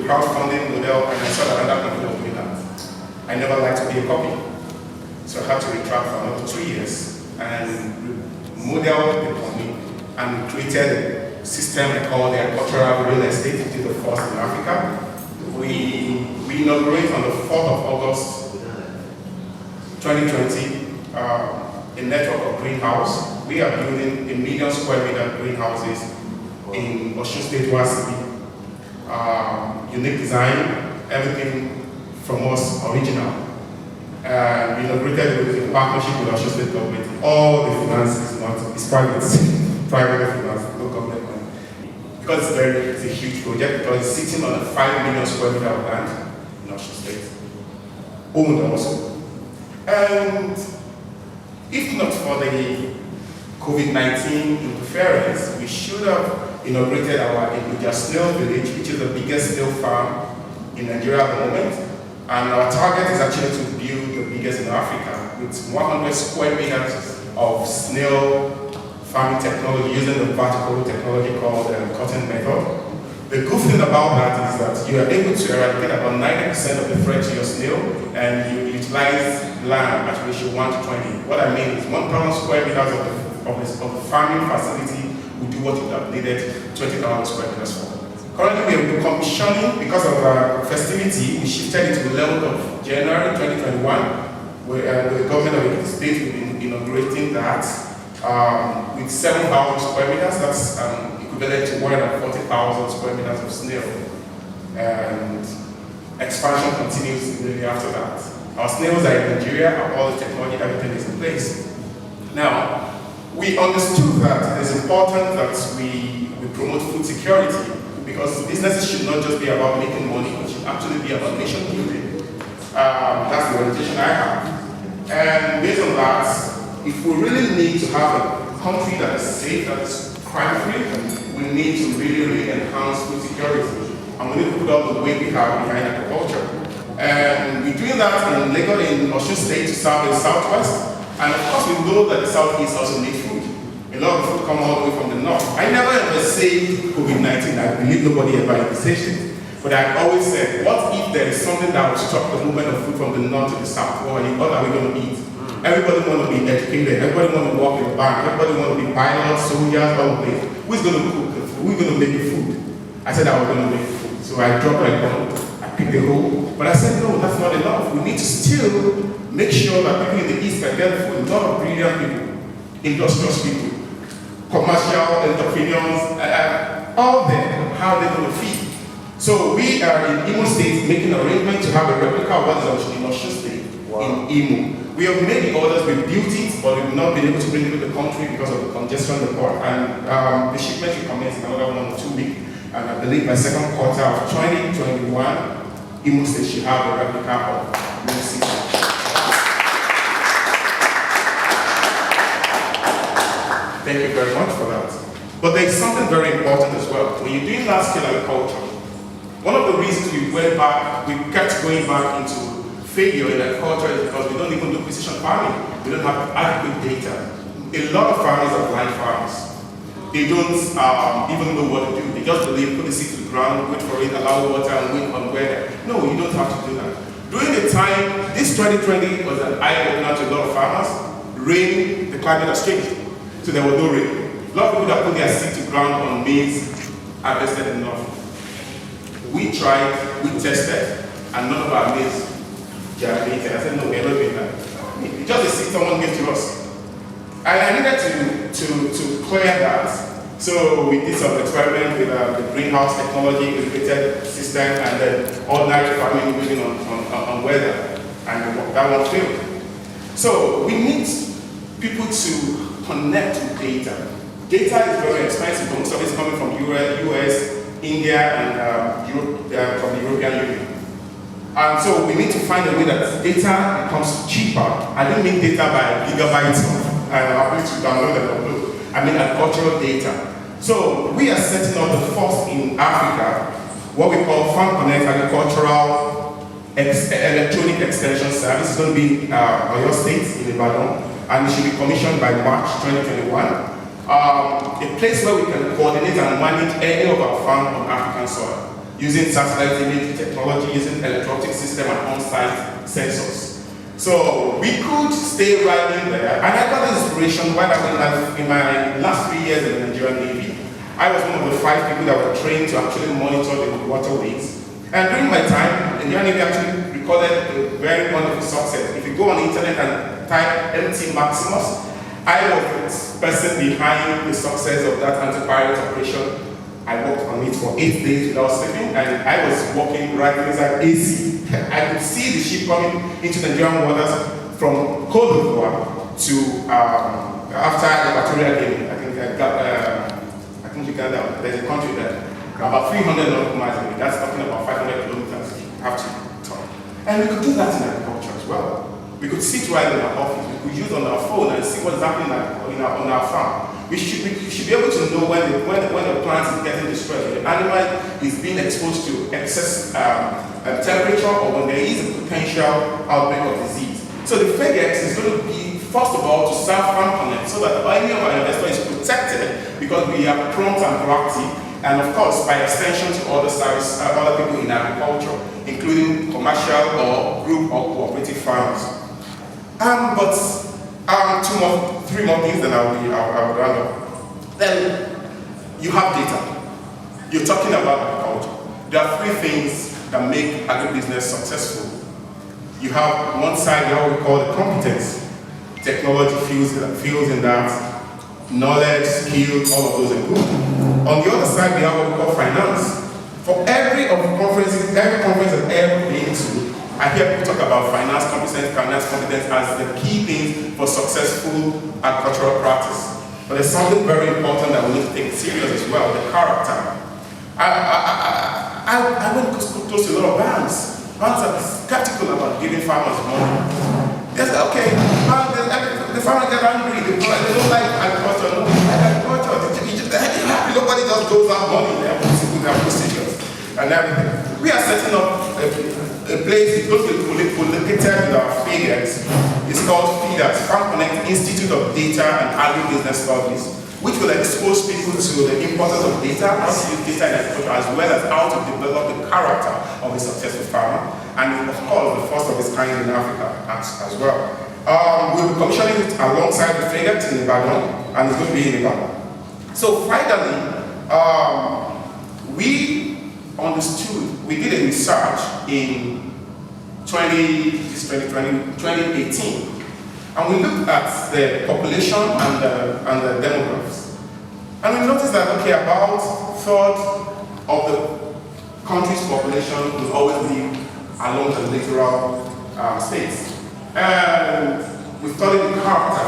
the crowdfunding model, and I saw that another company was doing that. I never liked to be a copy, so I had to retract for another 2 years and model the company and created a system I call the agricultural real estate, which is the first in Africa. We inaugurate on the 4th of August 2020 a network of greenhouse. We are building 1 million square meter greenhouses in Osun State, City. Unique design, everything from us original. We inaugurated with a partnership with Osun State government. All the finance is private, private finance, no government money. Because it's a huge project, because it's sitting on a 5 million square meter of land in Osun State. Owned also. And if not for the COVID-19 interference, we should have inaugurated our Abuja snail village, which is the biggest snail farm in Nigeria at the moment. And our target is actually to build the biggest in Africa with 100 square meters of snail farming technology using the vertical technology called the cotton method. The good thing about that is that you are able to eradicate about 90% of the threat to your snail, and you utilize land at ratio 1:20. What I mean is 1,000 square meters of the farming facility will do what you have needed 20,000 square meters for. Currently, we are commissioning, because of our festivity, we shifted it to the 11th of January 2021, where the government of the state will be inaugurating that with 7,000 square meters. That's equivalent to 140,000 square meters of snail. And expansion continues immediately after that. Our snails are in Nigeria, all the technology, everything is in place. Now, we understood that it is important that we promote food security, because businesses should not just be about making money, it should actually be about nation building. That's the orientation I have. And based on that, if we really need to have a country that is safe, that is crime-free, we need to really enhance food security. And we need to put all the weight we have behind agriculture. And we're doing that in Lagos, in Osun State, to serve the Southwest. And of course, we know that the Southeast also needs food. A lot of food come all the way from the north. I never ever say COVID-19. I believe nobody ever envisaged it. But I always said, what if there is something that will stop the movement of food from the north to the south? What are we going to eat? Everybody want to be educated. Everybody want to work in the bank. Everybody want to be pilots, soldiers, all of this. Who's going to cook the food? Who's going to make the food? I said I was going to make the food. So I dropped my gun. I picked the hole. But I said, no, that's not enough. We need to still make sure that people in the East can get food. A lot of brilliant people, industrious people, commercial entrepreneurs, all them, how they're going to feed. So we are in Imo State making arrangements to have a replica of what is in Osun State, in Imo. We have made the orders, we built it, but we've not been able to bring it to the country because of the congestion in the port. And the shipment will commence in another 1 or 2 weeks. And I believe by second quarter of 2021, Imo State should have a replica of Imo State. Thank you very much for that. But there's something very important as well. When you're doing large-scale agriculture, one of the reasons we kept going back into failure in agriculture is because we don't even do precision farming. We don't have adequate data. A lot of farmers are blind farmers. They don't even know what to do. They just believe, put the seed to the ground, wait for it, allow water, and wait on weather. No, you don't have to do that. During the time, this 2020 was an eye-opener to a lot of farmers. Rain, the climate has changed. So there was no rain. A lot of people that put their seed to ground on maize harvested enough. We tried, we tested, and none of our maize germinated. I said, no, we're not doing that. It's just a seed someone gave to us. And I needed to clear that. So we did some experiment with the greenhouse technology, integrated system, and then ordinary farming using on weather. And that one failed. So we need people to connect to data. Data is very expensive. Most of it is coming from US, India, and Europe, from the European Union. And so we need to find a way that data becomes cheaper. I don't mean data by gigabytes and ability to download and upload. I mean agricultural data. So we are setting up the first in Africa, what we call FarmKonnect Agricultural Electronic Extension Service. It's going to be in Oyo State, in Ibadan, and it should be commissioned by March 2021. A place where we can coordinate and manage any of our farms on African soil. using satellite image technology, using electro-optic system and on-site sensors. So we could stay right in there, and I got inspiration while I was in my last 3 years in the Nigerian Navy. I was one of the 5 people that were trained to actually monitor the waterways. And during my time, the Nigerian Navy actually recorded a very wonderful success. If you go on the internet and type MT Maximus, I was the person behind the success of that anti-pirate operation. I worked on it for 8 days without sleeping, and I was walking right inside AC. I could see the ship coming into Nigerian waters from Cote d'Ivoire to after Equatorial Guinea. I think Uganda. There's a country there, about 300 nautical miles away. That's talking about 500 kilometers. You have to talk, and we could do that in agriculture as well. We could sit right in our office. We could use on our phone and see what's happening on our farm. We should be able to know when the plant is getting destroyed, when the animal is being exposed to excess temperature, or when there is a potential outbreak of disease. So the FEGEX is going to be, first of all, to serve FarmKonnect so that any of our investors is protected because we are prompt and proactive, and of course, by extension to other people in agriculture, including commercial or group or cooperative farmers. But 3 more things, then I will round up. Then you have data. You're talking about agriculture. There are 3 things that make agribusiness successful. You have one side, you have what we call the competence. Technology feels in that, knowledge, skills, all of those are good. On the other side, we have what we call finance. For every conference I've ever been to, I hear people talk about finance competence as the key thing for successful agricultural practice. But there's something very important that we need to take serious as well, the character. I went close to a lot of banks. Banks are skeptical about giving farmers money. They say, okay, the farmers get angry, they don't like agriculture, nobody just goes out money, they have procedures and everything. We are setting up a place, it's going to be located with our FEDEX. It's called FEDEX, FarmKonnect Institute of Data and Agribusiness Studies, which will expose people to the importance of data, how to use data in agriculture, as well as how to develop the character of a successful farmer, and of course, the first of its kind in Africa as well. We'll be commissioning it alongside the FEDEX in Ibadan, and it's going to be in Ibadan. So finally, we did a research in 2018, and we looked at the population and the demographics. And we noticed that, okay, about 1/3 of the country's population will always live along the littoral states. And we studied the character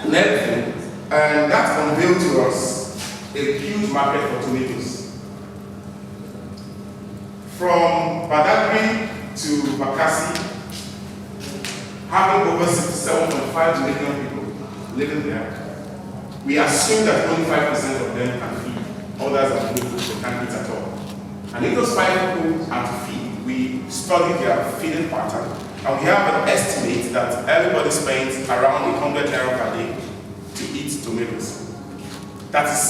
and everything, and that unveiled to us a huge market for tomatoes. From Badagry to Bakassi, having over 67.5 million people living there, we assume that only 5% of them can feed. Others are new, they can't eat at all. And if those 5 people are to feed, we studied their feeding pattern, and we have an estimate that everybody spends around 100 naira per day to eat tomatoes. That is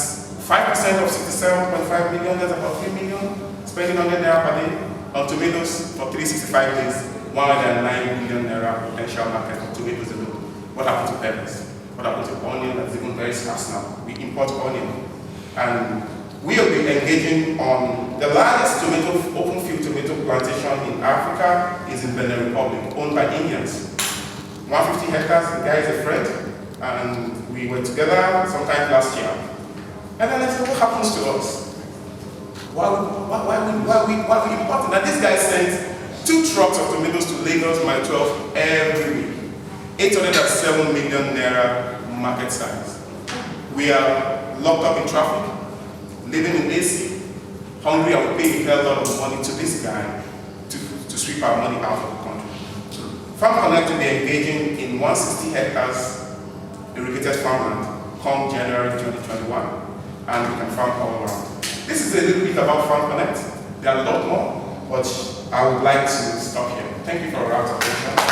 5% of 67.5 million, that's about 3 million. Spending 100 naira per day on tomatoes for 365 days, 109 million naira potential market for tomatoes alone. What happened to peppers? What happened to onion that's even very scarce now? We import onion. And we will be engaging on the largest open field tomato plantation in Africa is in Benin Republic, owned by Indians. 150 hectares, the guy is a friend, and we were together sometime last year. And then I said, what happens to us? Why we import? Now this guy sent 2 trucks of tomatoes to Lagos, Mile 12 every week. 807 million naira market size. We are locked up in traffic, living in AC, hungry, and we pay a hell lot of money to this guy to sweep our money out of the country. FarmKonnect will be engaging in 160 hectares irrigated farmland come January 2021, and we can farm all around. This is a little bit about FarmKonnect. There are a lot more, but I would like to stop here. Thank you for your attention.